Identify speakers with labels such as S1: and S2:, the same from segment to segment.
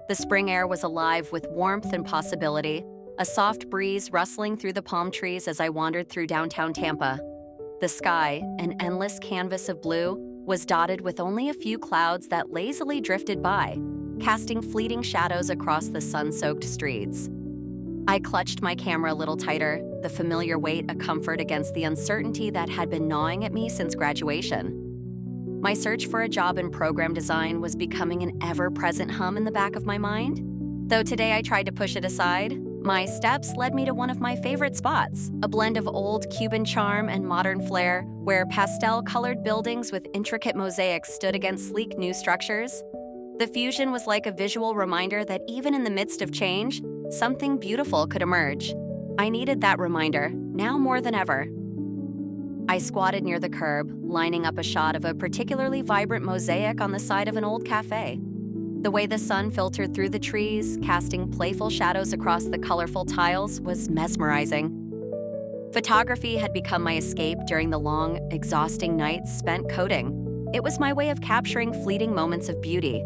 S1: The spring air was alive with warmth and possibility, a soft breeze rustling through the palm trees as I wandered through downtown Tampa. The sky, an endless canvas of blue, was dotted with only a few clouds that lazily drifted by, casting fleeting shadows across the sun-soaked streets. I clutched my camera a little tighter, the familiar weight a comfort against the uncertainty that had been gnawing at me since graduation. My search for a job in program design was becoming an ever-present hum in the back of my mind. Though today I tried to push it aside, my steps led me to one of my favorite spots, a blend of old Cuban charm and modern flair, where pastel-colored buildings with intricate mosaics stood against sleek new structures. The fusion was like a visual reminder that even in the midst of change, something beautiful could emerge. I needed that reminder, now more than ever. I squatted near the curb, lining up a shot of a particularly vibrant mosaic on the side of an old cafe. The way the sun filtered through the trees, casting playful shadows across the colorful tiles, was mesmerizing. Photography had become my escape during the long, exhausting nights spent coding. It was my way of capturing fleeting moments of beauty,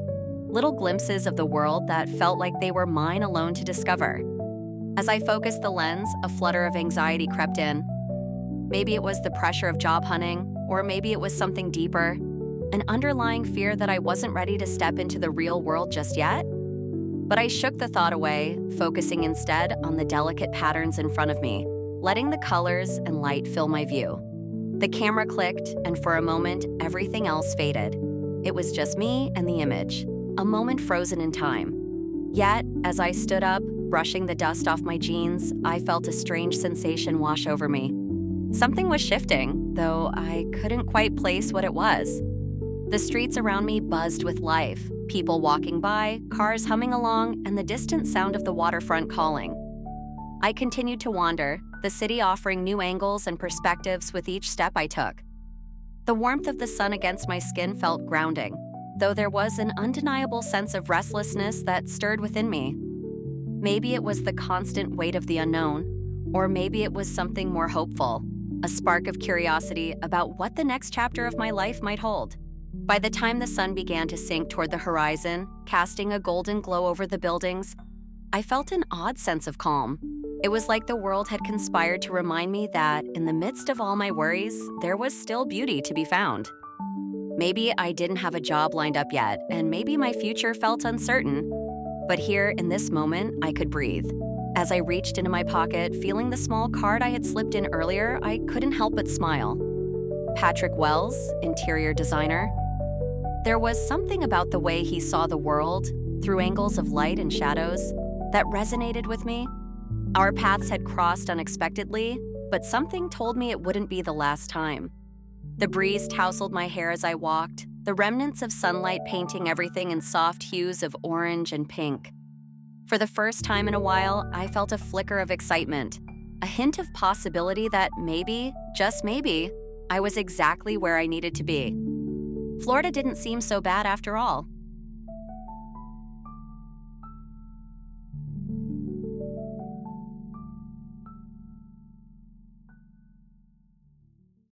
S1: little glimpses of the world that felt like they were mine alone to discover. As I focused the lens, a flutter of anxiety crept in. Maybe it was the pressure of job hunting, or maybe it was something deeper, an underlying fear that I wasn't ready to step into the real world just yet. But I shook the thought away, focusing instead on the delicate patterns in front of me, letting the colors and light fill my view. The camera clicked, and for a moment, everything else faded. It was just me and the image, a moment frozen in time. Yet, as I stood up, brushing the dust off my jeans, I felt a strange sensation wash over me. Something was shifting, though I couldn't quite place what it was. The streets around me buzzed with life, people walking by, cars humming along, and the distant sound of the waterfront calling. I continued to wander, the city offering new angles and perspectives with each step I took. The warmth of the sun against my skin felt grounding, though there was an undeniable sense of restlessness that stirred within me. Maybe it was the constant weight of the unknown, or maybe it was something more hopeful, a spark of curiosity about what the next chapter of my life might hold. By the time the sun began to sink toward the horizon, casting a golden glow over the buildings, I felt an odd sense of calm. It was like the world had conspired to remind me that, in the midst of all my worries, there was still beauty to be found. Maybe I didn't have a job lined up yet, and maybe my future felt uncertain. But here, in this moment, I could breathe. As I reached into my pocket, feeling the small card I had slipped in earlier, I couldn't help but smile. Patrick Wells, interior designer. There was something about the way he saw the world, through angles of light and shadows, that resonated with me. Our paths had crossed unexpectedly, but something told me it wouldn't be the last time. The breeze tousled my hair as I walked, the remnants of sunlight painting everything in soft hues of orange and pink. For the first time in a while, I felt a flicker of excitement, a hint of possibility that maybe, just maybe, I was exactly where I needed to be. Florida didn't seem so bad after all.